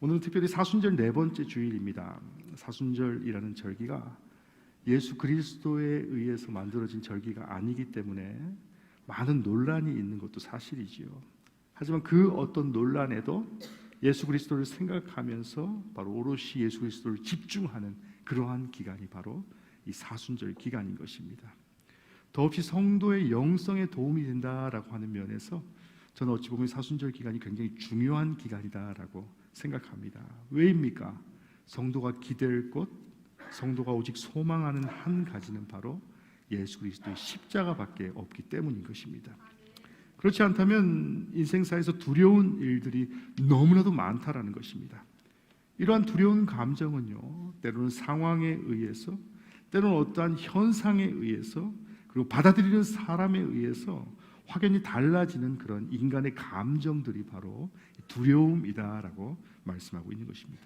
오늘은 특별히 사순절 네 번째 주일입니다. 사순절이라는 절기가 예수 그리스도에 의해서 만들어진 절기가 아니기 때문에 많은 논란이 있는 것도 사실이지요. 하지만 그 어떤 논란에도 예수 그리스도를 생각하면서 바로 오롯이 예수 그리스도를 집중하는 그러한 기간이 바로 이 사순절 기간인 것입니다. 더없이 성도의 영성에 도움이 된다라고 하는 면에서 저는 어찌 보면 사순절 기간이 굉장히 중요한 기간이다라고 생각합니다. 왜입니까? 성도가 기댈 곳, 성도가 오직 소망하는 한 가지는 바로 예수 그리스도의 십자가밖에 없기 때문인 것입니다. 그렇지 않다면 인생사에서 두려운 일들이 너무나도 많다라는 것입니다. 이러한 두려운 감정은요, 때로는 상황에 의해서, 때로는 어떠한 현상에 의해서, 그리고 받아들이는 사람에 의해서 확연히 달라지는 그런 인간의 감정들이 바로 두려움이다라고 말씀하고 있는 것입니다.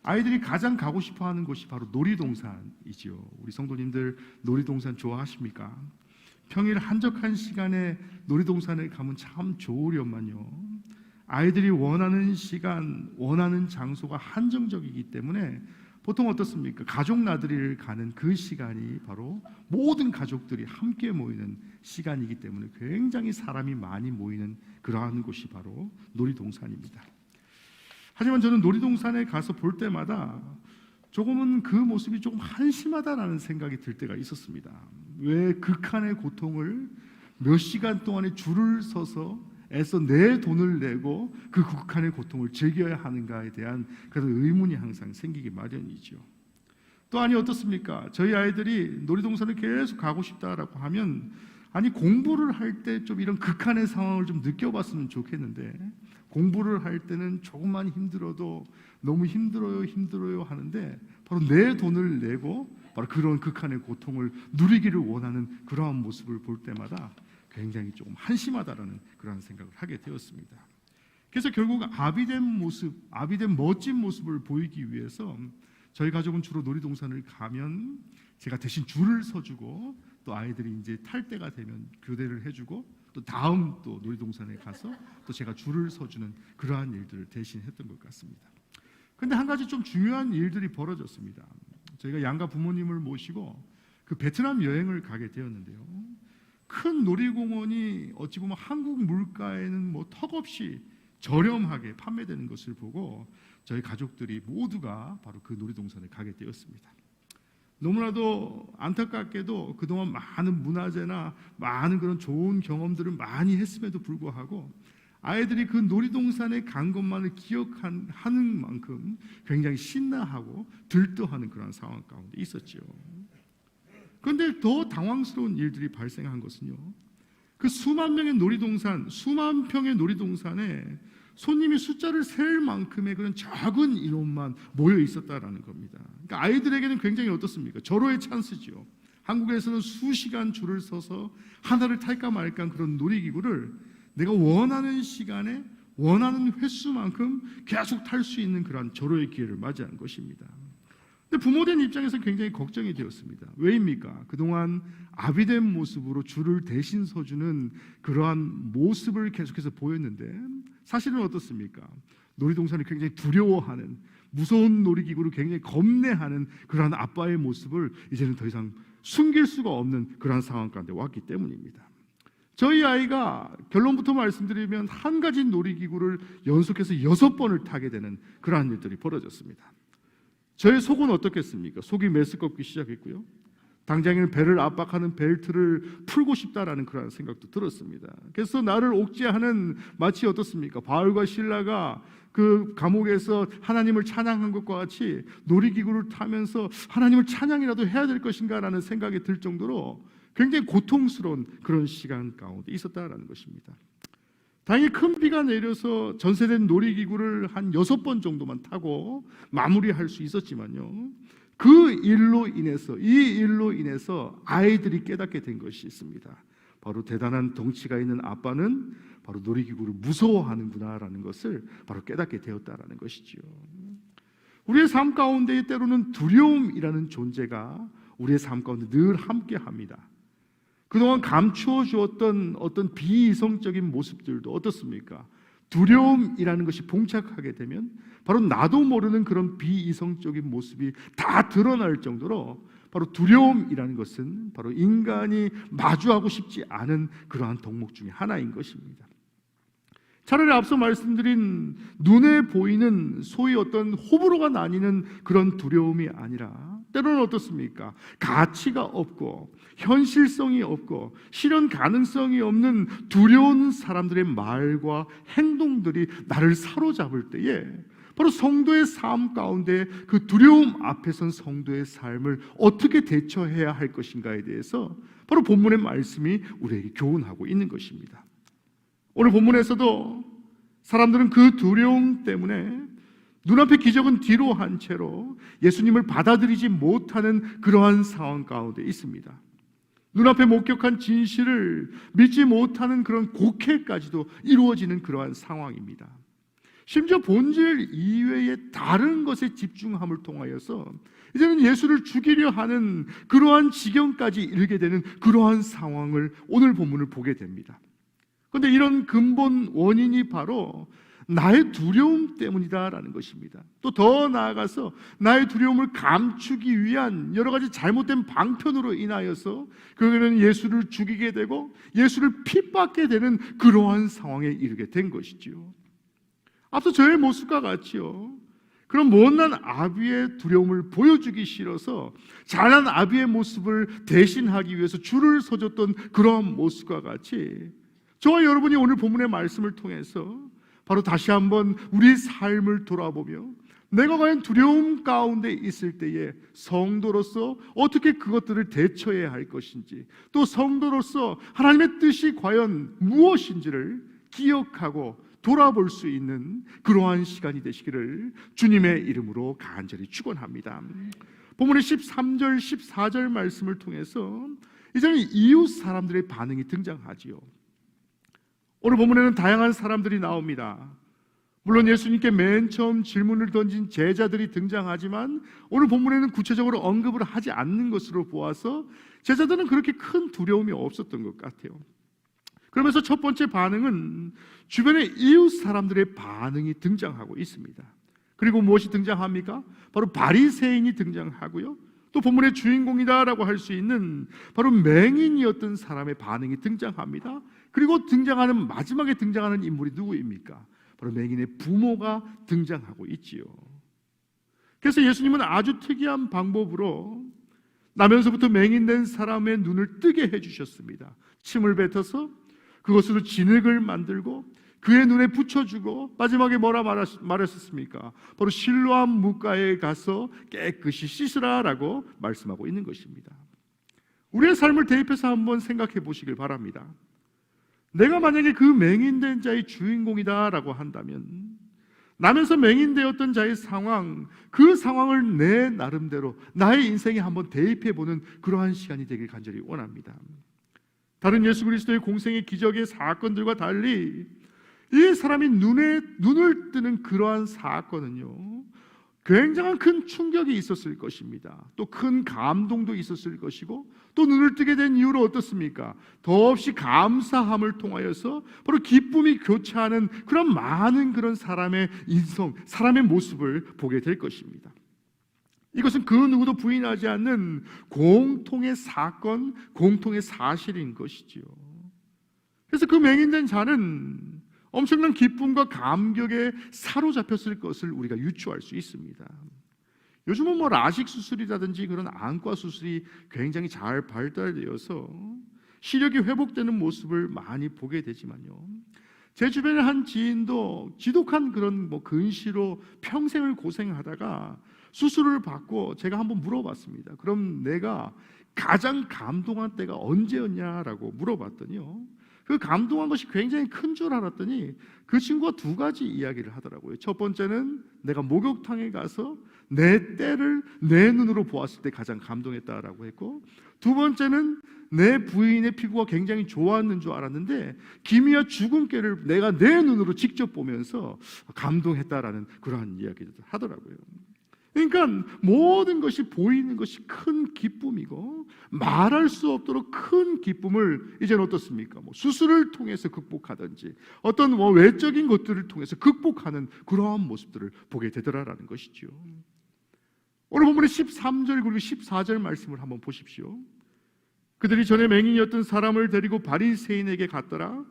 아이들이 가장 가고 싶어하는 곳이 바로 놀이동산이지요. 우리 성도님들 놀이동산 좋아하십니까? 평일 한적한 시간에 놀이동산에 가면 참 좋으련만요. 아이들이 원하는 시간, 원하는 장소가 한정적이기 때문에 보통 어떻습니까? 가족 나들이를 가는 그 시간이 바로 모든 가족들이 함께 모이는 시간이기 때문에 굉장히 사람이 많이 모이는 그러한 곳이 바로 놀이동산입니다. 하지만 저는 놀이동산에 가서 볼 때마다 조금은 그 모습이 조금 한심하다라는 생각이 들 때가 있었습니다. 왜 극한의 고통을 몇 시간 동안에 줄을 서서 애써 내 돈을 내고 그 극한의 고통을 즐겨야 하는가에 대한 그런 의문이 항상 생기기 마련이죠. 또 아니 어떻습니까? 저희 아이들이 놀이동산을 계속 가고 싶다라고 하면 아니 공부를 할 때 좀 이런 극한의 상황을 좀 느껴봤으면 좋겠는데 공부를 할 때는 조금만 힘들어도 너무 힘들어요 하는데 바로 내 돈을 내고 바로 그런 극한의 고통을 누리기를 원하는 그러한 모습을 볼 때마다 굉장히 조금 한심하다라는 그런 생각을 하게 되었습니다. 그래서 결국 아비된 모습, 아비된 멋진 모습을 보이기 위해서 저희 가족은 주로 놀이동산을 가면 제가 대신 줄을 서주고 또 아이들이 이제 탈 때가 되면 교대를 해주고 또 다음 또 놀이동산에 가서 또 제가 줄을 서주는 그러한 일들을 대신 했던 것 같습니다. 그런데 한 가지 좀 중요한 일들이 벌어졌습니다. 저희가 양가 부모님을 모시고 그 베트남 여행을 가게 되었는데요. 큰 놀이공원이 어찌 보면 한국 물가에는 뭐 턱없이 저렴하게 판매되는 것을 보고 저희 가족들이 모두가 바로 그 놀이동산에 가게 되었습니다. 너무나도 안타깝게도 그동안 많은 문화재나 많은 그런 좋은 경험들을 많이 했음에도 불구하고 아이들이 그 놀이동산에 간 것만을 기억하는 만큼 굉장히 신나하고 들떠하는 그런 상황 가운데 있었죠. 그런데 더 당황스러운 일들이 발생한 것은요, 그 수만 명의 놀이동산, 수만 평의 놀이동산에 손님이 숫자를 셀 만큼의 그런 작은 인원만 모여 있었다라는 겁니다. 그러니까 아이들에게는 굉장히 어떻습니까? 절호의 찬스지요. 한국에서는 수시간 줄을 서서 하나를 탈까 말까 그런 놀이기구를 내가 원하는 시간에 원하는 횟수만큼 계속 탈 수 있는 그런 절호의 기회를 맞이한 것입니다. 근데 부모된 입장에서 굉장히 걱정이 되었습니다. 왜입니까? 그동안 아비된 모습으로 줄을 대신 서주는 그러한 모습을 계속해서 보였는데 사실은 어떻습니까? 놀이동산을 굉장히 두려워하는, 무서운 놀이기구를 굉장히 겁내하는 그러한 아빠의 모습을 이제는 더 이상 숨길 수가 없는 그러한 상황 가운데 왔기 때문입니다. 저희 아이가 결론부터 말씀드리면 한 가지 놀이기구를 연속해서 6번을 타게 되는 그러한 일들이 벌어졌습니다. 저의 속은 어떻겠습니까? 속이 메스껍기 시작했고요. 당장에는 배를 압박하는 벨트를 풀고 싶다라는 그런 생각도 들었습니다. 그래서 나를 옥죄하는 마치 어떻습니까? 바울과 실라가 그 감옥에서 하나님을 찬양한 것과 같이 놀이기구를 타면서 하나님을 찬양이라도 해야 될 것인가라는 생각이 들 정도로 굉장히 고통스러운 그런 시간 가운데 있었다라는 것입니다. 다행히 큰 비가 내려서 전세된 놀이기구를 한 6번 정도만 타고 마무리할 수 있었지만요, 그 일로 인해서, 이 일로 인해서 아이들이 깨닫게 된 것이 있습니다. 바로 대단한 덩치가 있는 아빠는 바로 놀이기구를 무서워하는구나라는 것을 바로 깨닫게 되었다라는 것이지요. 우리의 삶 가운데 때로는 두려움이라는 존재가 우리의 삶 가운데 늘 함께합니다. 그동안 감추어 주었던 어떤 비이성적인 모습들도 어떻습니까? 두려움이라는 것이 봉착하게 되면 바로 나도 모르는 그런 비이성적인 모습이 다 드러날 정도로 바로 두려움이라는 것은 바로 인간이 마주하고 싶지 않은 그러한 덕목 중에 하나인 것입니다. 차라리 앞서 말씀드린 눈에 보이는 소위 어떤 호불호가 나뉘는 그런 두려움이 아니라 때로는 어떻습니까? 가치가 없고 현실성이 없고 실현 가능성이 없는 두려운 사람들의 말과 행동들이 나를 사로잡을 때에 바로 성도의 삶 가운데 그 두려움 앞에 선 성도의 삶을 어떻게 대처해야 할 것인가에 대해서 바로 본문의 말씀이 우리에게 교훈하고 있는 것입니다. 오늘 본문에서도 사람들은 그 두려움 때문에 눈앞의 기적은 뒤로 한 채로 예수님을 받아들이지 못하는 그러한 상황 가운데 있습니다. 눈앞에 목격한 진실을 믿지 못하는 그런 곡해까지도 이루어지는 그러한 상황입니다. 심지어 본질 이외의 다른 것에 집중함을 통하여서 이제는 예수를 죽이려 하는 그러한 지경까지 이르게 되는 그러한 상황을 오늘 본문을 보게 됩니다. 그런데 이런 근본 원인이 바로 나의 두려움 때문이다라는 것입니다. 또 더 나아가서 나의 두려움을 감추기 위한 여러 가지 잘못된 방편으로 인하여서 결국에는 예수를 죽이게 되고 예수를 핍박하게 되는 그러한 상황에 이르게 된 것이지요. 앞서 저의 모습과 같이요, 그런 못난 아비의 두려움을 보여주기 싫어서 잘난 아비의 모습을 대신하기 위해서 줄을 서줬던 그런 모습과 같이 저와 여러분이 오늘 본문의 말씀을 통해서 바로 다시 한번 우리 삶을 돌아보며 내가 과연 두려움 가운데 있을 때에 성도로서 어떻게 그것들을 대처해야 할 것인지, 또 성도로서 하나님의 뜻이 과연 무엇인지를 기억하고 돌아볼 수 있는 그러한 시간이 되시기를 주님의 이름으로 간절히 축원합니다. 본문의 13절 14절 말씀을 통해서 이제는 이웃 사람들의 반응이 등장하지요. 오늘 본문에는 다양한 사람들이 나옵니다. 물론 예수님께 맨 처음 질문을 던진 제자들이 등장하지만 오늘 본문에는 구체적으로 언급을 하지 않는 것으로 보아서 제자들은 그렇게 큰 두려움이 없었던 것 같아요. 그러면서 첫 번째 반응은 주변의 이웃 사람들의 반응이 등장하고 있습니다. 그리고 무엇이 등장합니까? 바로 바리새인이 등장하고요, 또 본문의 주인공이다라고 할 수 있는 바로 맹인이었던 사람의 반응이 등장합니다. 그리고 마지막에 등장하는 인물이 누구입니까? 바로 맹인의 부모가 등장하고 있지요. 그래서 예수님은 아주 특이한 방법으로 나면서부터 맹인된 사람의 눈을 뜨게 해주셨습니다. 침을 뱉어서 그것으로 진흙을 만들고 그의 눈에 붙여주고 마지막에 뭐라 말하셨습니까? 바로 실로암 뭇가에 가서 깨끗이 씻으라라고 말씀하고 있는 것입니다. 우리의 삶을 대입해서 한번 생각해 보시길 바랍니다. 내가 만약에 그 맹인된 자의 주인공이다라고 한다면 나면서 맹인되었던 자의 상황, 그 상황을 내 나름대로 나의 인생에 한번 대입해보는 그러한 시간이 되길 간절히 원합니다. 다른 예수 그리스도의 공생의 기적의 사건들과 달리 이 사람이 눈을 뜨는 그러한 사건은요, 굉장한 큰 충격이 있었을 것입니다. 또 큰 감동도 있었을 것이고, 또 눈을 뜨게 된 이유로 어떻습니까? 더없이 감사함을 통하여서 바로 기쁨이 교차하는 그런 많은 그런 사람의 인성, 사람의 모습을 보게 될 것입니다. 이것은 그 누구도 부인하지 않는 공통의 사건, 공통의 사실인 것이지요. 그래서 그 맹인된 자는 엄청난 기쁨과 감격에 사로잡혔을 것을 우리가 유추할 수 있습니다. 요즘은 라식 수술이라든지 그런 안과 수술이 굉장히 잘 발달되어서 시력이 회복되는 모습을 많이 보게 되지만요, 제 주변의 한 지인도 지독한 그런 근시로 평생을 고생하다가 수술을 받고 제가 한번 물어봤습니다. 그럼 내가 가장 감동한 때가 언제였냐라고 물어봤더니요, 그 감동한 것이 굉장히 큰 줄 알았더니 그 친구가 두 가지 이야기를 하더라고요. 첫 번째는 내가 목욕탕에 가서 내 때를 내 눈으로 보았을 때 가장 감동했다라고 했고, 두 번째는 내 부인의 피부가 굉장히 좋았는 줄 알았는데 기미와 주근깨를 내가 내 눈으로 직접 보면서 감동했다라는 그러한 이야기를 하더라고요. 그러니까 모든 것이 보이는 것이 큰 기쁨이고 말할 수 없도록 큰 기쁨을 이제는 어떻습니까? 수술을 통해서 극복하든지 어떤 외적인 것들을 통해서 극복하는 그러한 모습들을 보게 되더라라는 것이죠. 오늘 본문의 13절 그리고 14절 말씀을 한번 보십시오. 그들이 전에 맹인이었던 사람을 데리고 바리새인에게 갔더라.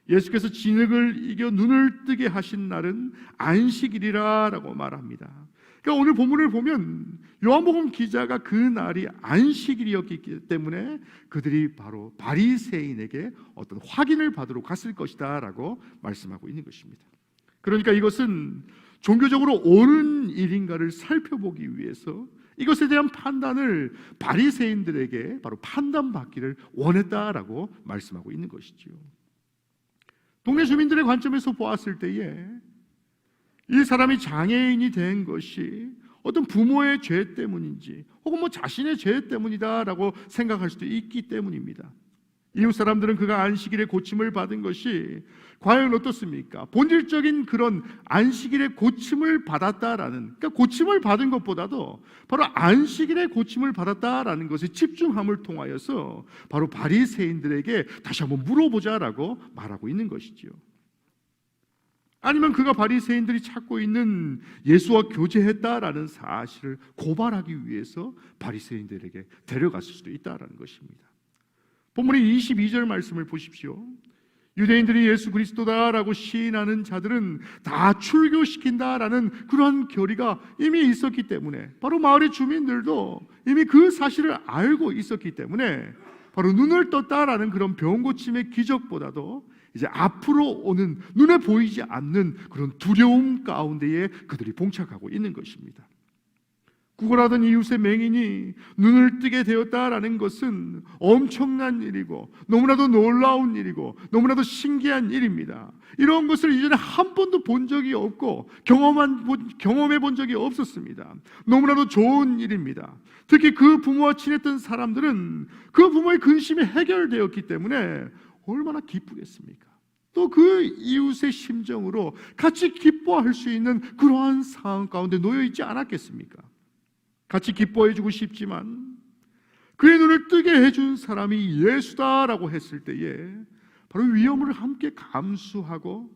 예수께서 진흙을 이겨 눈을 뜨게 하신 날은 안식일이라 라고 말합니다. 그러니까 오늘 본문을 보면 요한복음 기자가 그 날이 안식일이었기 때문에 그들이 바로 바리새인에게 어떤 확인을 받으러 갔을 것이다 라고 말씀하고 있는 것입니다. 그러니까 이것은 종교적으로 옳은 일인가를 살펴보기 위해서 이것에 대한 판단을 바리새인들에게 바로 판단받기를 원했다라고 말씀하고 있는 것이죠. 동네 주민들의 관점에서 보았을 때에 이 사람이 장애인이 된 것이 어떤 부모의 죄 때문인지 혹은 자신의 죄 때문이다라고 생각할 수도 있기 때문입니다. 이웃 사람들은 그가 안식일에 고침을 받은 것이 과연 어떻습니까? 본질적인 그런 안식일에 고침을 받았다라는, 그러니까 고침을 받은 것보다도 바로 안식일에 고침을 받았다라는 것에 집중함을 통하여서 바로 바리새인들에게 다시 한번 물어보자라고 말하고 있는 것이지요. 아니면 그가 바리새인들이 찾고 있는 예수와 교제했다라는 사실을 고발하기 위해서 바리새인들에게 데려갔을 수도 있다라는 것입니다. 본문의 22절 말씀을 보십시오. 유대인들이 예수 그리스도다라고 시인하는 자들은 다 출교시킨다라는 그러한 결의가 이미 있었기 때문에 바로 마을의 주민들도 이미 그 사실을 알고 있었기 때문에 바로 눈을 떴다라는 그런 병 고침의 기적보다도 이제 앞으로 오는 눈에 보이지 않는 그런 두려움 가운데에 그들이 봉착하고 있는 것입니다. 구걸하던 이웃의 맹인이 눈을 뜨게 되었다라는 것은 엄청난 일이고 너무나도 놀라운 일이고 너무나도 신기한 일입니다. 이런 것을 이전에 한 번도 본 적이 없고 경험해 본 적이 없었습니다. 너무나도 좋은 일입니다. 특히 그 부모와 친했던 사람들은 그 부모의 근심이 해결되었기 때문에 얼마나 기쁘겠습니까? 또 그 이웃의 심정으로 같이 기뻐할 수 있는 그러한 상황 가운데 놓여 있지 않았겠습니까? 같이 기뻐해주고 싶지만 그의 눈을 뜨게 해준 사람이 예수다라고 했을 때에 바로 위험을 함께 감수하고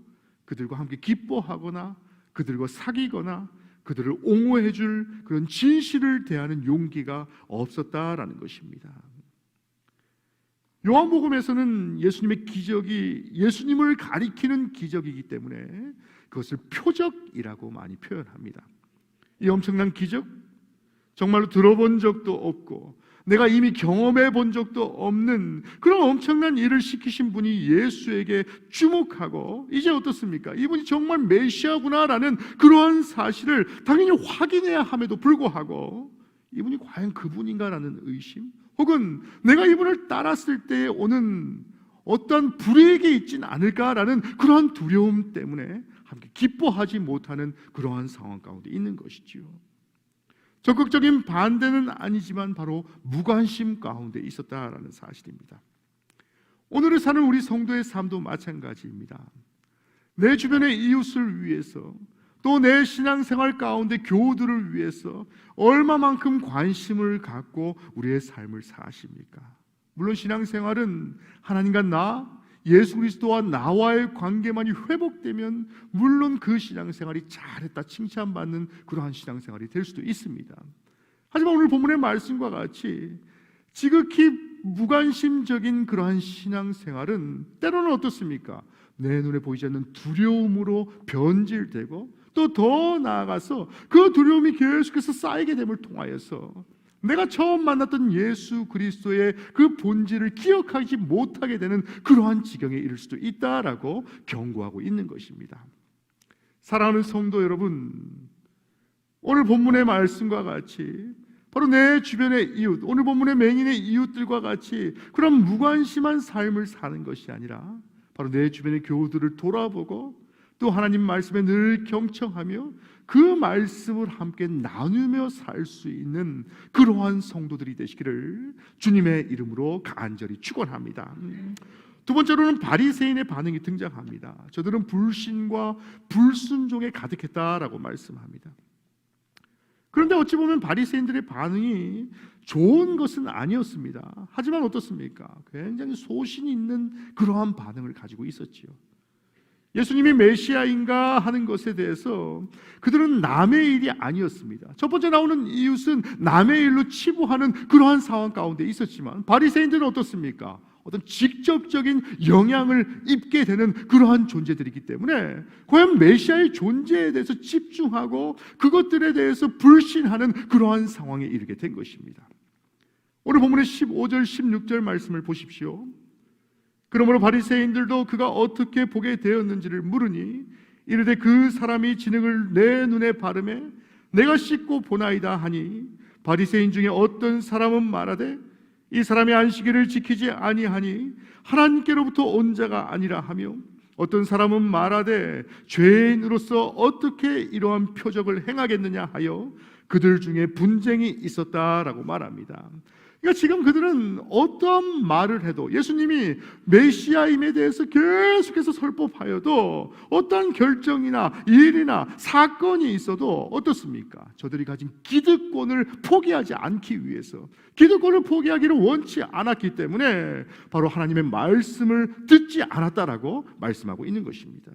그들과 함께 기뻐하거나 그들과 사귀거나 그들을 옹호해줄 그런 진실을 대하는 용기가 없었다라는 것입니다. 요한복음에서는 예수님의 기적이 예수님을 가리키는 기적이기 때문에 그것을 표적이라고 많이 표현합니다. 이 엄청난 기적, 정말로 들어본 적도 없고 내가 이미 경험해 본 적도 없는 그런 엄청난 일을 시키신 분이 예수에게 주목하고 이제 어떻습니까? 이분이 정말 메시아구나라는 그러한 사실을 당연히 확인해야 함에도 불구하고 이분이 과연 그분인가라는 의심 혹은 내가 이분을 따랐을 때 오는 어떤 불이익이 있진 않을까라는 그러한 두려움 때문에 함께 기뻐하지 못하는 그러한 상황 가운데 있는 것이지요. 적극적인 반대는 아니지만 바로 무관심 가운데 있었다라는 사실입니다. 오늘을 사는 우리 성도의 삶도 마찬가지입니다. 내 주변의 이웃을 위해서 또 내 신앙생활 가운데 교우들을 위해서 얼마만큼 관심을 갖고 우리의 삶을 사십니까? 물론 신앙생활은 하나님과 나, 예수 그리스도와 나와의 관계만이 회복되면 물론 그 신앙생활이 잘했다 칭찬받는 그러한 신앙생활이 될 수도 있습니다. 하지만 오늘 본문의 말씀과 같이 지극히 무관심적인 그러한 신앙생활은 때로는 어떻습니까? 내 눈에 보이지 않는 두려움으로 변질되고 또 더 나아가서 그 두려움이 계속해서 쌓이게 됨을 통하여서 내가 처음 만났던 예수 그리스도의 그 본질을 기억하지 못하게 되는 그러한 지경에 이를 수도 있다라고 경고하고 있는 것입니다. 사랑하는 성도 여러분, 오늘 본문의 말씀과 같이 바로 내 주변의 이웃, 오늘 본문의 맹인의 이웃들과 같이 그런 무관심한 삶을 사는 것이 아니라 바로 내 주변의 교우들을 돌아보고 또 하나님 말씀에 늘 경청하며 그 말씀을 함께 나누며 살 수 있는 그러한 성도들이 되시기를 주님의 이름으로 간절히 축원합니다. 두 번째로는 바리새인의 반응이 등장합니다. 저들은 불신과 불순종에 가득했다라고 말씀합니다. 그런데 어찌 보면 바리새인들의 반응이 좋은 것은 아니었습니다. 하지만 어떻습니까? 굉장히 소신이 있는 그러한 반응을 가지고 있었지요. 예수님이 메시아인가 하는 것에 대해서 그들은 남의 일이 아니었습니다. 첫 번째 나오는 이웃은 남의 일로 치부하는 그러한 상황 가운데 있었지만, 바리새인들은 어떻습니까? 어떤 직접적인 영향을 입게 되는 그러한 존재들이기 때문에 과연 메시아의 존재에 대해서 집중하고 그것들에 대해서 불신하는 그러한 상황에 이르게 된 것입니다. 오늘 본문의 15절 16절 말씀을 보십시오. 그러므로 바리새인들도 그가 어떻게 보게 되었는지를 물으니 이르되 그 사람이 진흙을 내 눈에 바르매 내가 씻고 보나이다 하니, 바리새인 중에 어떤 사람은 말하되 이 사람이 안식일을 지키지 아니하니 하나님께로부터 온 자가 아니라 하며, 어떤 사람은 말하되 죄인으로서 어떻게 이러한 표적을 행하겠느냐 하여 그들 중에 분쟁이 있었다라고 말합니다. 그러니까 지금 그들은 어떤 말을 해도, 예수님이 메시아임에 대해서 계속해서 설법하여도 어떤 결정이나 일이나 사건이 있어도 어떻습니까? 저들이 가진 기득권을 포기하지 않기 위해서, 기득권을 포기하기를 원치 않았기 때문에 바로 하나님의 말씀을 듣지 않았다라고 말씀하고 있는 것입니다.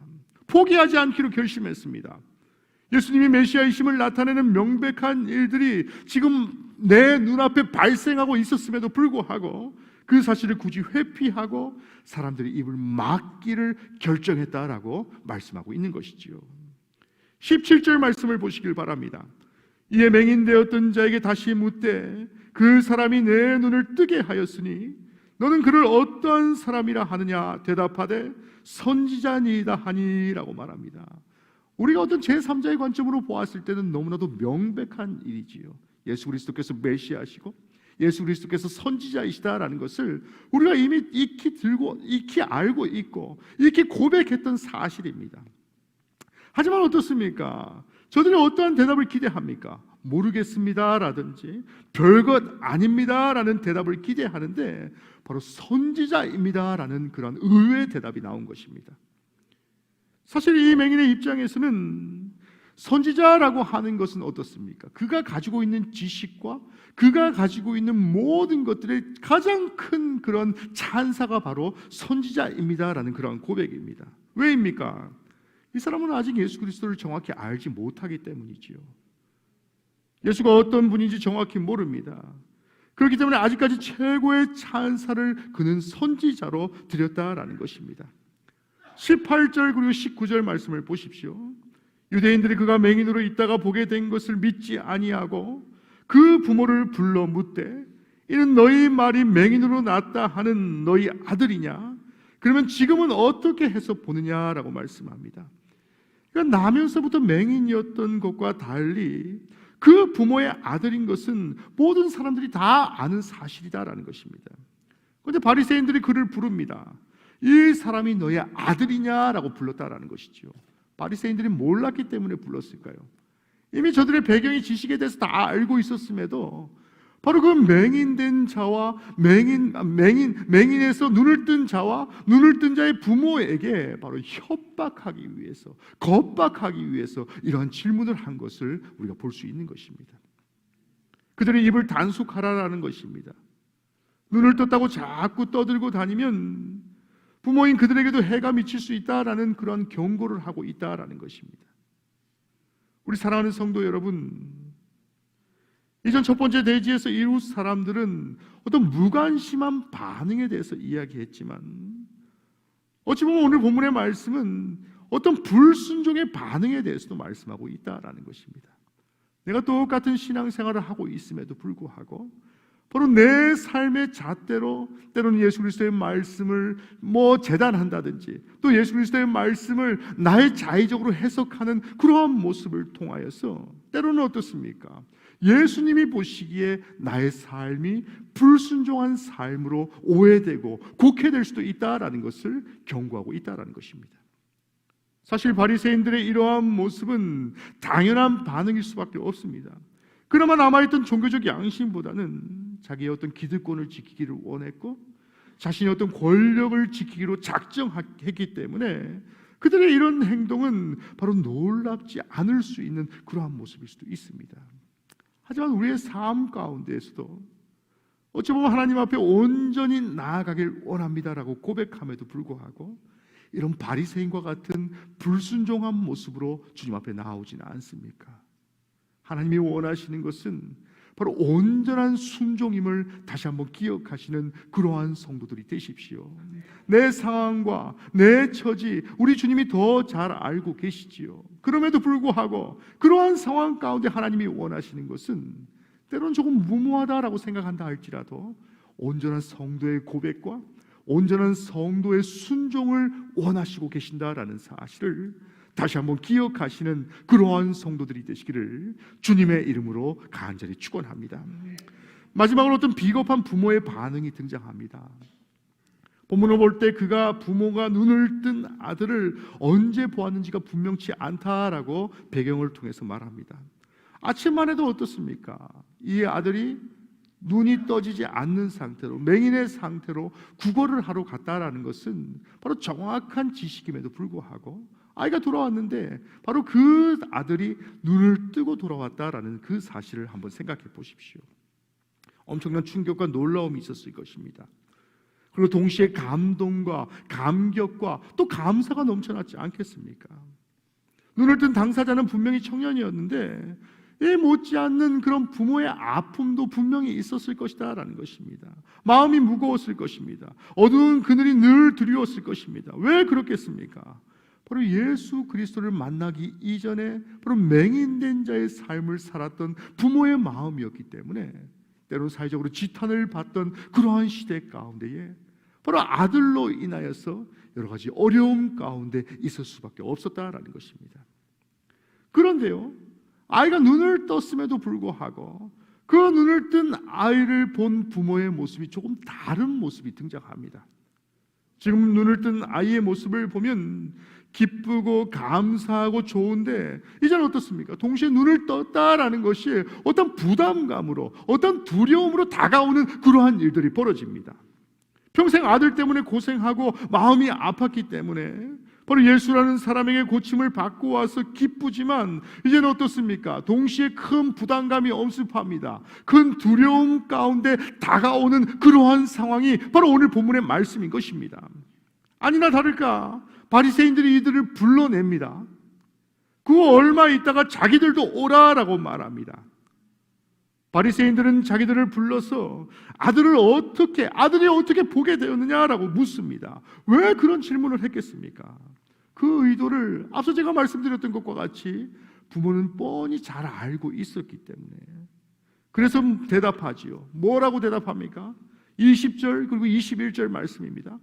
포기하지 않기로 결심했습니다. 예수님이 메시아이심을 나타내는 명백한 일들이 지금 내 눈앞에 발생하고 있었음에도 불구하고 그 사실을 굳이 회피하고 사람들이 입을 막기를 결정했다라고 말씀하고 있는 것이지요. 17절 말씀을 보시길 바랍니다. 이에 맹인되었던 자에게 다시 묻되 그 사람이 내 눈을 뜨게 하였으니 너는 그를 어떠한 사람이라 하느냐 대답하되 선지자니이다 하니라고 말합니다. 우리가 어떤 제3자의 관점으로 보았을 때는 너무나도 명백한 일이지요. 예수 그리스도께서 메시아시고 예수 그리스도께서 선지자이시다라는 것을 우리가 이미 익히 알고 있고 익히 고백했던 사실입니다. 하지만 어떻습니까? 저들이 어떠한 대답을 기대합니까? 모르겠습니다라든지 별것 아닙니다라는 대답을 기대하는데 바로 선지자입니다라는 그런 의외의 대답이 나온 것입니다. 사실 이 맹인의 입장에서는 선지자라고 하는 것은 어떻습니까? 그가 가지고 있는 지식과 그가 가지고 있는 모든 것들의 가장 큰 그런 찬사가 바로 선지자입니다라는 그런 고백입니다. 왜입니까? 이 사람은 아직 예수 그리스도를 정확히 알지 못하기 때문이지요. 예수가 어떤 분인지 정확히 모릅니다. 그렇기 때문에 아직까지 최고의 찬사를 그는 선지자로 드렸다라는 것입니다. 18절 그리고 19절 말씀을 보십시오. 유대인들이 그가 맹인으로 있다가 보게 된 것을 믿지 아니하고 그 부모를 불러 묻되 이는 너희 말이 맹인으로 났다 하는 너희 아들이냐? 그러면 지금은 어떻게 해서 보느냐라고 말씀합니다. 그러니까 나면서부터 맹인이었던 것과 달리 그 부모의 아들인 것은 모든 사람들이 다 아는 사실이다라는 것입니다. 그런데 바리새인들이 그를 부릅니다. 이 사람이 너의 아들이냐라고 불렀다라는 것이죠. 바리새인들이 몰랐기 때문에 불렀을까요? 이미 저들의 배경이 지식에 대해서 다 알고 있었음에도 바로 그 맹인된 자와 맹인에서 눈을 뜬 자와 눈을 뜬 자의 부모에게 바로 협박하기 위해서, 겁박하기 위해서 이러한 질문을 한 것을 우리가 볼 수 있는 것입니다. 그들의 입을 단속하라라는 것입니다. 눈을 떴다고 자꾸 떠들고 다니면 부모인 그들에게도 해가 미칠 수 있다라는 그런 경고를 하고 있다라는 것입니다. 우리 사랑하는 성도 여러분, 이전 첫 번째 대지에서 이웃 사람들은 어떤 무관심한 반응에 대해서 이야기했지만 어찌 보면 오늘 본문의 말씀은 어떤 불순종의 반응에 대해서도 말씀하고 있다라는 것입니다. 내가 똑같은 신앙생활을 하고 있음에도 불구하고 바로 내 삶의 잣대로 때로는 예수 그리스도의 말씀을 재단한다든지 또 예수 그리스도의 말씀을 나의 자의적으로 해석하는 그러한 모습을 통하여서 때로는 어떻습니까? 예수님이 보시기에 나의 삶이 불순종한 삶으로 오해되고 곡해될 수도 있다라는 것을 경고하고 있다라는 것입니다. 사실 바리새인들의 이러한 모습은 당연한 반응일 수밖에 없습니다. 그나마 남아있던 종교적 양심보다는 자기의 어떤 기득권을 지키기를 원했고 자신의 어떤 권력을 지키기로 작정했기 때문에 그들의 이런 행동은 바로 놀랍지 않을 수 있는 그러한 모습일 수도 있습니다. 하지만 우리의 삶 가운데에서도 어찌 보면 하나님 앞에 온전히 나아가길 원합니다라고 고백함에도 불구하고 이런 바리새인과 같은 불순종한 모습으로 주님 앞에 나오지는 않습니까? 하나님이 원하시는 것은 바로 온전한 순종임을 다시 한번 기억하시는 그러한 성도들이 되십시오. 내 상황과 내 처지 우리 주님이 더 잘 알고 계시지요. 그럼에도 불구하고 그러한 상황 가운데 하나님이 원하시는 것은 때로는 조금 무모하다라고 생각한다 할지라도 온전한 성도의 고백과 온전한 성도의 순종을 원하시고 계신다라는 사실을 다시 한번 기억하시는 그러한 성도들이 되시기를 주님의 이름으로 간절히 축원합니다. 마지막으로 어떤 비겁한 부모의 반응이 등장합니다. 본문을 볼 때 그가 부모가 눈을 뜬 아들을 언제 보았는지가 분명치 않다라고 배경을 통해서 말합니다. 아침만 해도 어떻습니까? 이 아들이 눈이 떠지지 않는 상태로 맹인의 상태로 구걸을 하러 갔다라는 것은 바로 정확한 지식임에도 불구하고 아이가 돌아왔는데 바로 그 아들이 눈을 뜨고 돌아왔다라는 그 사실을 한번 생각해 보십시오. 엄청난 충격과 놀라움이 있었을 것입니다. 그리고 동시에 감동과 감격과 또 감사가 넘쳐났지 않겠습니까? 눈을 뜬 당사자는 분명히 청년이었는데 이 못지않는 그런 부모의 아픔도 분명히 있었을 것이다 라는 것입니다. 마음이 무거웠을 것입니다. 어두운 그늘이 늘 두려웠을 것입니다. 왜 그렇겠습니까? 바로 예수 그리스도를 만나기 이전에 바로 맹인된 자의 삶을 살았던 부모의 마음이었기 때문에 때로는 사회적으로 지탄을 받던 그러한 시대 가운데에 바로 아들로 인하여서 여러 가지 어려움 가운데 있을 수밖에 없었다라는 것입니다. 그런데요, 아이가 눈을 떴음에도 불구하고 그 눈을 뜬 아이를 본 부모의 모습이 조금 다른 모습이 등장합니다. 지금 눈을 뜬 아이의 모습을 보면 기쁘고 감사하고 좋은데 이제는 어떻습니까? 동시에 눈을 떴다라는 것이 어떤 부담감으로 어떤 두려움으로 다가오는 그러한 일들이 벌어집니다. 평생 아들 때문에 고생하고 마음이 아팠기 때문에 바로 예수라는 사람에게 고침을 받고 와서 기쁘지만 이제는 어떻습니까? 동시에 큰 부담감이 엄습합니다. 큰 두려움 가운데 다가오는 그러한 상황이 바로 오늘 본문의 말씀인 것입니다. 아니나 다를까 바리새인들이 이들을 불러냅니다. 그 얼마 있다가 자기들도 오라라고 말합니다. 바리새인들은 자기들을 불러서 아들이 어떻게 보게 되었느냐라고 묻습니다. 왜 그런 질문을 했겠습니까? 그 의도를 앞서 제가 말씀드렸던 것과 같이 부모는 뻔히 잘 알고 있었기 때문에 그래서 대답하지요. 뭐라고 대답합니까? 20절 그리고 21절 말씀입니다.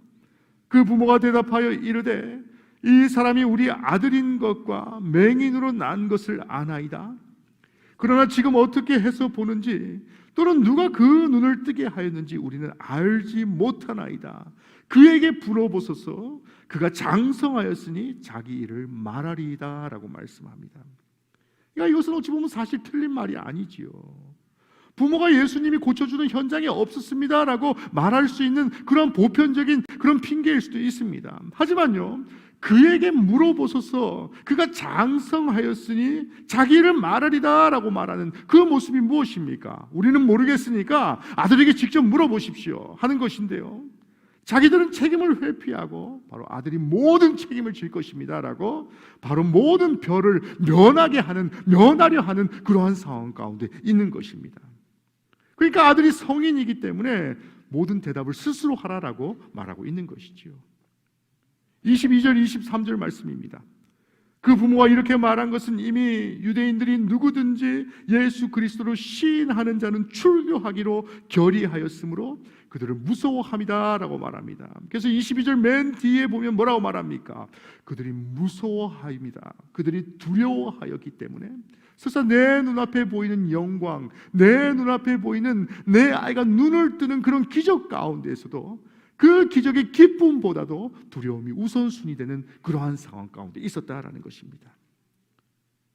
그 부모가 대답하여 이르되 이 사람이 우리 아들인 것과 맹인으로 난 것을 아나이다. 그러나 지금 어떻게 해서 보는지 또는 누가 그 눈을 뜨게 하였는지 우리는 알지 못하나이다. 그에게 물어보소서. 그가 장성하였으니 자기 일을 말하리이다 라고 말씀합니다. 그러니까 이것은 어찌 보면 사실 틀린 말이 아니지요. 부모가 예수님이 고쳐주는 현장에 없었습니다 라고 말할 수 있는 그런 보편적인 그런 핑계일 수도 있습니다. 하지만요, 그에게 물어보소서. 그가 장성하였으니 자기 일을 말하리다 라고 말하는 그 모습이 무엇입니까? 우리는 모르겠으니까 아들에게 직접 물어보십시오 하는 것인데요, 자기들은 책임을 회피하고 바로 아들이 모든 책임을 질 것입니다 라고 바로 모든 별을 면하려 하는 그러한 상황 가운데 있는 것입니다. 그러니까 아들이 성인이기 때문에 모든 대답을 스스로 하라라고 말하고 있는 것이지요. 22절 23절 말씀입니다. 그 부모가 이렇게 말한 것은 이미 유대인들이 누구든지 예수 그리스도로 시인하는 자는 출교하기로 결의하였으므로 그들을 무서워함이다 라고 말합니다. 그래서 22절 맨 뒤에 보면 뭐라고 말합니까? 그들이 무서워하입니다. 그들이 두려워하였기 때문에 설사 내 눈앞에 보이는 영광, 내 눈앞에 보이는 내 아이가 눈을 뜨는 그런 기적 가운데에서도 그 기적의 기쁨보다도 두려움이 우선순위 되는 그러한 상황 가운데 있었다라는 것입니다.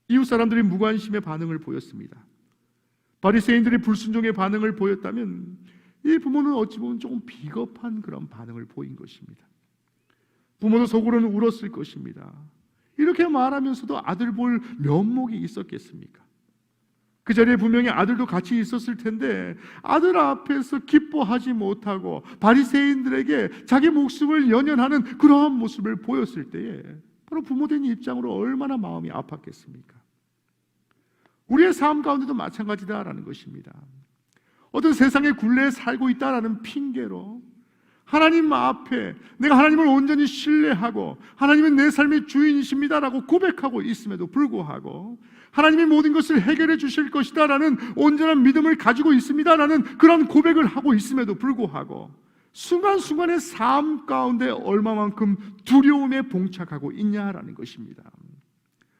이웃 사람들이 무관심의 반응을 보였습니다. 바리새인들이 불순종의 반응을 보였다면 이 부모는 어찌 보면 조금 비겁한 그런 반응을 보인 것입니다. 부모도 속으로는 울었을 것입니다. 이렇게 말하면서도 아들 볼 면목이 있었겠습니까? 그 자리에 분명히 아들도 같이 있었을 텐데 아들 앞에서 기뻐하지 못하고 바리새인들에게 자기 목숨을 연연하는 그러한 모습을 보였을 때에 바로 부모된 입장으로 얼마나 마음이 아팠겠습니까? 우리의 삶 가운데도 마찬가지다라는 것입니다. 어떤 세상의 굴레에 살고 있다라는 핑계로 하나님 앞에 내가 하나님을 온전히 신뢰하고 하나님은 내 삶의 주인이십니다라고 고백하고 있음에도 불구하고 하나님이 모든 것을 해결해 주실 것이다라는 온전한 믿음을 가지고 있습니다라는 그런 고백을 하고 있음에도 불구하고 순간순간의 삶 가운데 얼마만큼 두려움에 봉착하고 있냐라는 것입니다.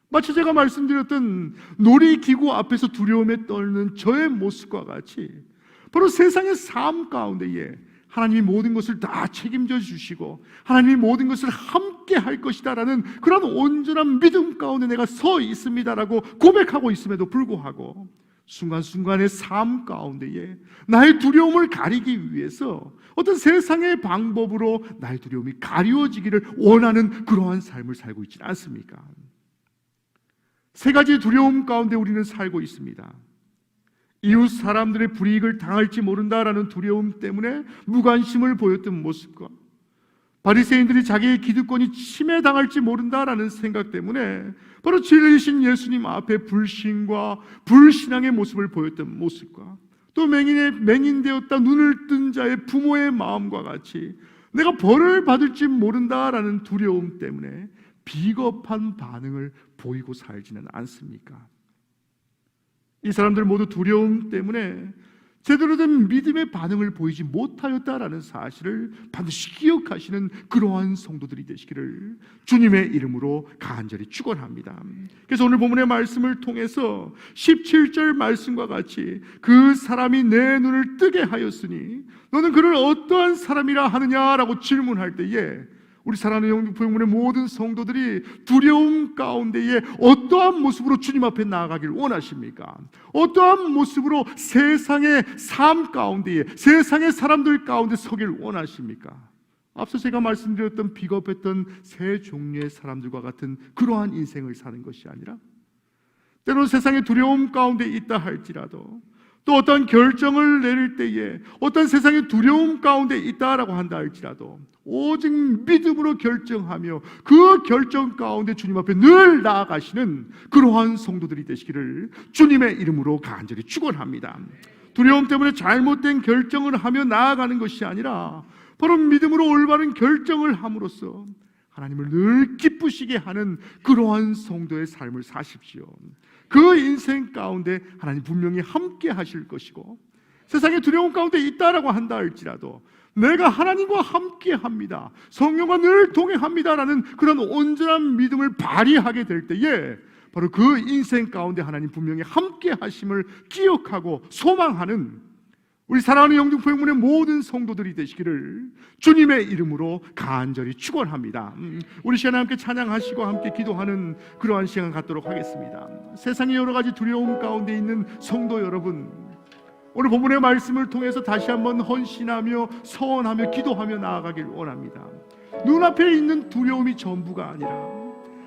마치 제가 말씀드렸던 놀이기구 앞에서 두려움에 떨는 저의 모습과 같이 바로 세상의 삶 가운데에 하나님이 모든 것을 다 책임져 주시고 하나님이 모든 것을 함께 할 것이다라는 그런 온전한 믿음 가운데 내가 서 있습니다라고 고백하고 있음에도 불구하고 순간순간의 삶 가운데에 나의 두려움을 가리기 위해서 어떤 세상의 방법으로 나의 두려움이 가리워지기를 원하는 그러한 삶을 살고 있지 않습니까? 세 가지의 두려움 가운데 우리는 살고 있습니다. 이웃 사람들의 불이익을 당할지 모른다라는 두려움 때문에 무관심을 보였던 모습과 바리새인들이 자기의 기득권이 침해당할지 모른다라는 생각 때문에 바로 진리이신 예수님 앞에 불신과 불신앙의 모습을 보였던 모습과 또 맹인되었다 눈을 뜬 자의 부모의 마음과 같이 내가 벌을 받을지 모른다라는 두려움 때문에 비겁한 반응을 보이고 살지는 않습니까? 이 사람들 모두 두려움 때문에 제대로 된 믿음의 반응을 보이지 못하였다라는 사실을 반드시 기억하시는 그러한 성도들이 되시기를 주님의 이름으로 간절히 축원합니다. 그래서 오늘 본문의 말씀을 통해서 17절 말씀과 같이 그 사람이 내 눈을 뜨게 하였으니 너는 그를 어떠한 사람이라 하느냐라고 질문할 때에 우리 사랑하는 영등포영문의 모든 성도들이 두려움 가운데에 어떠한 모습으로 주님 앞에 나아가길 원하십니까? 어떠한 모습으로 세상의 삶 가운데에 세상의 사람들 가운데 서길 원하십니까? 앞서 제가 말씀드렸던 비겁했던 세 종류의 사람들과 같은 그러한 인생을 사는 것이 아니라 때로 세상의 두려움 가운데 있다 할지라도 또 어떤 결정을 내릴 때에 어떤 세상의 두려움 가운데 있다라고 한다 할지라도 오직 믿음으로 결정하며 그 결정 가운데 주님 앞에 늘 나아가시는 그러한 성도들이 되시기를 주님의 이름으로 간절히 축원합니다. 두려움 때문에 잘못된 결정을 하며 나아가는 것이 아니라 바로 믿음으로 올바른 결정을 함으로써 하나님을 늘 기쁘시게 하는 그러한 성도의 삶을 사십시오. 그 인생 가운데 하나님 분명히 함께 하실 것이고 세상의 두려움 가운데 있다라고 한다 할지라도 내가 하나님과 함께 합니다, 성령과 늘 동행합니다라는 그런 온전한 믿음을 발휘하게 될 때에 바로 그 인생 가운데 하나님 분명히 함께 하심을 기억하고 소망하는 우리 사랑하는 영등포영문의 모든 성도들이 되시기를 주님의 이름으로 간절히 축원합니다. 우리 시간에 함께 찬양하시고 함께 기도하는 그러한 시간 갖도록 하겠습니다. 세상의 여러 가지 두려움 가운데 있는 성도 여러분, 오늘 본문의 말씀을 통해서 다시 한번 헌신하며 서원하며 기도하며 나아가길 원합니다. 눈앞에 있는 두려움이 전부가 아니라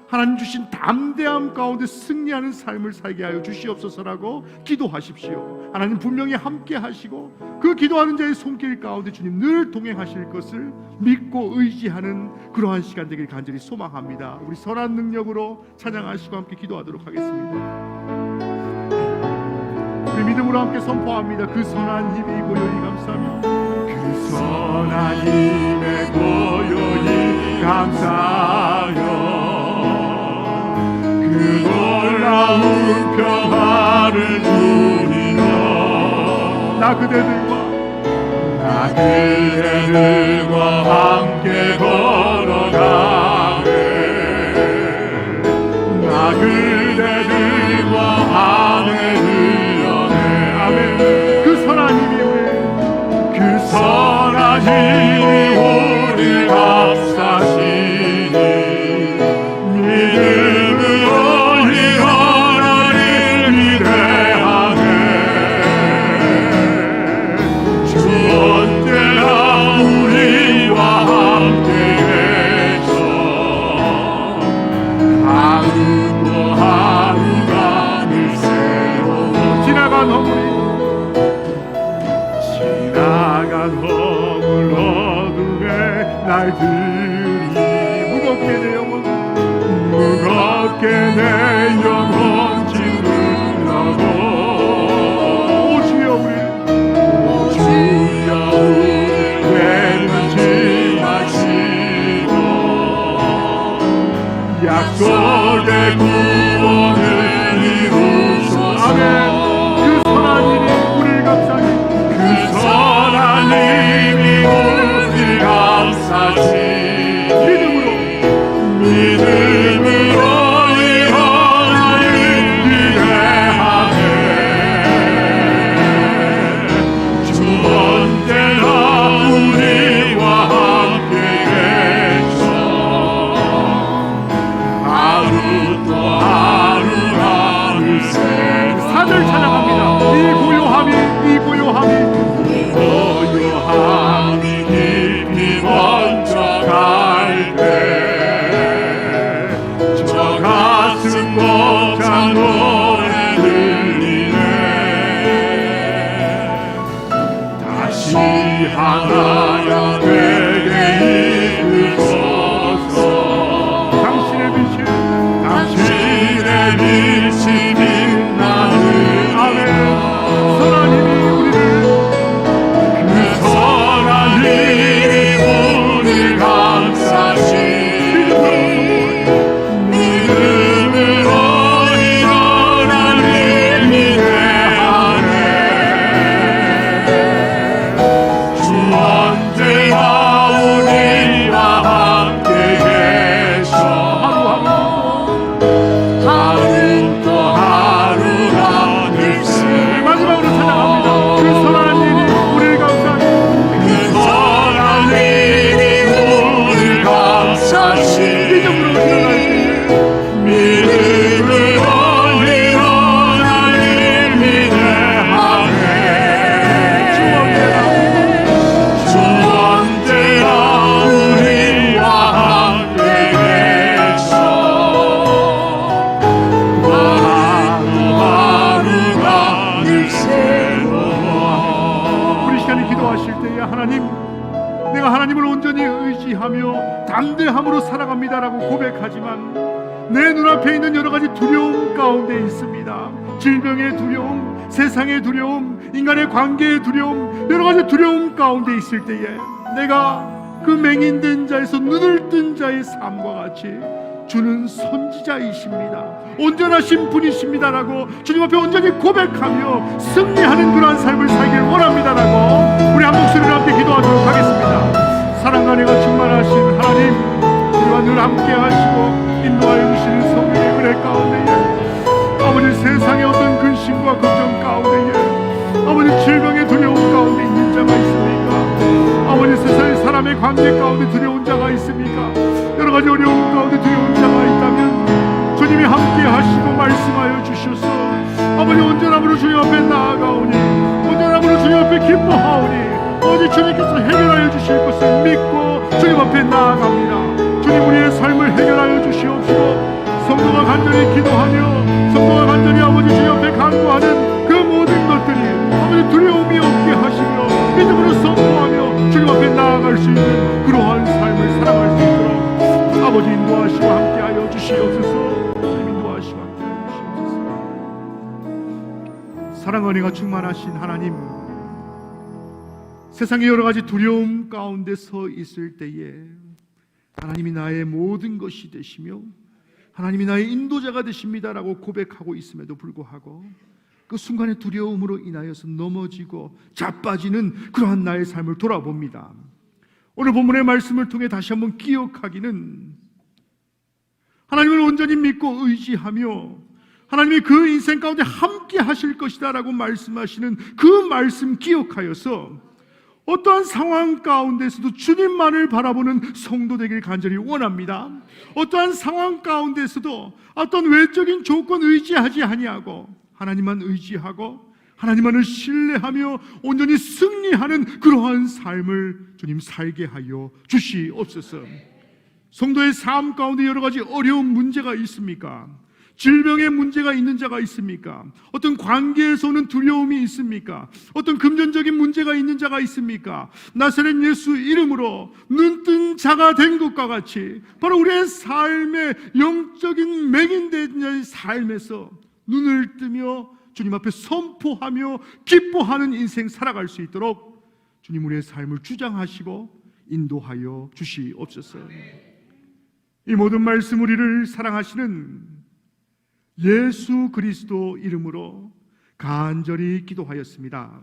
하나님 주신 담대함 가운데 승리하는 삶을 살게 하여 주시옵소서라고 기도하십시오. 하나님 분명히 함께 하시고 그 기도하는 자의 손길 가운데 주님 늘 동행하실 것을 믿고 의지하는 그러한 시간 되길 간절히 소망합니다. 우리 선한 능력으로 찬양하시고 함께 기도하도록 하겠습니다. 우리 믿음으로 함께 선포합니다. 그 선한 힘이 고요히 감사합니다. 그 선한 힘에 고요히 감사하여 그 놀라운 평화를 누리며 나 그대들과 함께 걸어가네. 나 그대들과 안에 들려네. 아멘. 그 선한 힘이 그 선한 힘이 우리 감싸시니 믿음으로 일어나리 위대하네. 주 언제나 우리와 함께 말들이 무겁게 내 영혼 짓눌러도 오 주여 우리를 외면치 마시고 약속의 구원을 이루소. 아멘. 그 선한 일이 우리를 감싸니 그 선한 일이 우리를 감싸지. 믿음으로 일어나길 기대하네. 주 언제나 우리와 함께 계셔. 하루 또 하루가 늘새 산을 찾아갑니다. 이 고요함이 깊이 먼저 갈 때 저 가슴 벅찬 노래 들리네. 다시 하나야 되게 이끌소서. 당신의 빛이 빛나는 아멘. 선한 힘이 우리를 그 선한 힘이 우리를 감싸시. 믿음으로 일어나길 기대하네. 주 언제나 우리와 함께 계셔. 하루 또 하루가 늘새 마지막으로 찾아갑니다. 그 선한 일이 우리를 감싸니 그 선한 일이 우리를 감싸시. 믿음으로 일어나길 기대하네. 주 언제나 우리와 함께 계셔. 하루하루가 늘 새로워. 우리 시간에 기도하실 때에 하나님, 내가 하나님을 온전히 의지하며 담대함으로 살아갑니다라고 고백하지만 내 눈앞에 있는 여러 가지 두려움 가운데 있습니다. 질병의 두려움, 세상의 두려움, 인간의 관계의 두려움, 여러 가지 두려움 가운데 있을 때에 내가 그 맹인된 자에서 눈을 뜬 자의 삶과 같이 주는 선지자이십니다, 온전하신 분이십니다라고 주님 앞에 온전히 고백하며 승리하는 그러한 삶을 살길 원합니다라고 우리 한 목소리로 함께 기도하도록 하겠습니다. 사랑과 은혜가 충만하신 하나님, 우리와 늘 함께 하시고 인도하여 주시는 성령의 은혜 가운데에 아버지, 세상의 어떤 근심과 걱정 가운데에 아버지, 질병의 두려움 가운데 있는 자가 있습니까? 아버지, 세상의 사람의 관계 가운데 두려운 자가 있습니까? 여러 가지 어려움 가운데 두려운 자가 있다면 주님이 함께 하시고 말씀하여 주셔서 아버지, 온전함으로 주님 앞에 나아가오니, 온전함으로 주님 앞에 기뻐하오니 어제 주님께서 해결하여 주실 것을 믿고 주님 앞에 나아갑니다. 주님, 우리의 삶을 해결하여 주시옵시고 성도가 간절히 기도하며 성도가 간절히 아버지 주님 앞에 간구하는 그 모든 것들이 아버지 두려움이 없게 하시며 믿음으로 선포하며 주님 앞에 나아갈 수 있는 그러한 삶을 살아갈 수 있도록 아버지 인도하시고 함께하여 주시옵소서. 주님 인도하시고 함께하여 주시옵소서. 사랑과 은혜가 충만하신 하나님, 세상의 여러 가지 두려움 가운데 서 있을 때에 하나님이 나의 모든 것이 되시며 하나님이 나의 인도자가 되십니다라고 고백하고 있음에도 불구하고 그 순간의 두려움으로 인하여서 넘어지고 자빠지는 그러한 나의 삶을 돌아봅니다. 오늘 본문의 말씀을 통해 다시 한번 기억하기는, 하나님을 온전히 믿고 의지하며 하나님이 그 인생 가운데 함께 하실 것이다 라고 말씀하시는 그 말씀 기억하여서 어떠한 상황 가운데서도 주님만을 바라보는 성도 되길 간절히 원합니다. 어떠한 상황 가운데서도 어떤 외적인 조건 의지하지 아니하고 하나님만 의지하고 하나님만을 신뢰하며 온전히 승리하는 그러한 삶을 주님 살게 하여 주시옵소서. 성도의 삶 가운데 여러 가지 어려운 문제가 있습니까? 질병에 문제가 있는 자가 있습니까? 어떤 관계에서 오는 두려움이 있습니까? 어떤 금전적인 문제가 있는 자가 있습니까? 나사렛 예수 이름으로 눈뜬 자가 된 것과 같이 바로 우리의 삶의 영적인 맹인된 자의 삶에서 눈을 뜨며 주님 앞에 선포하며 기뻐하는 인생 살아갈 수 있도록 주님 우리의 삶을 주장하시고 인도하여 주시옵소서. 이 모든 말씀 우리를 사랑하시는 예수 그리스도 이름으로 간절히 기도하였습니다.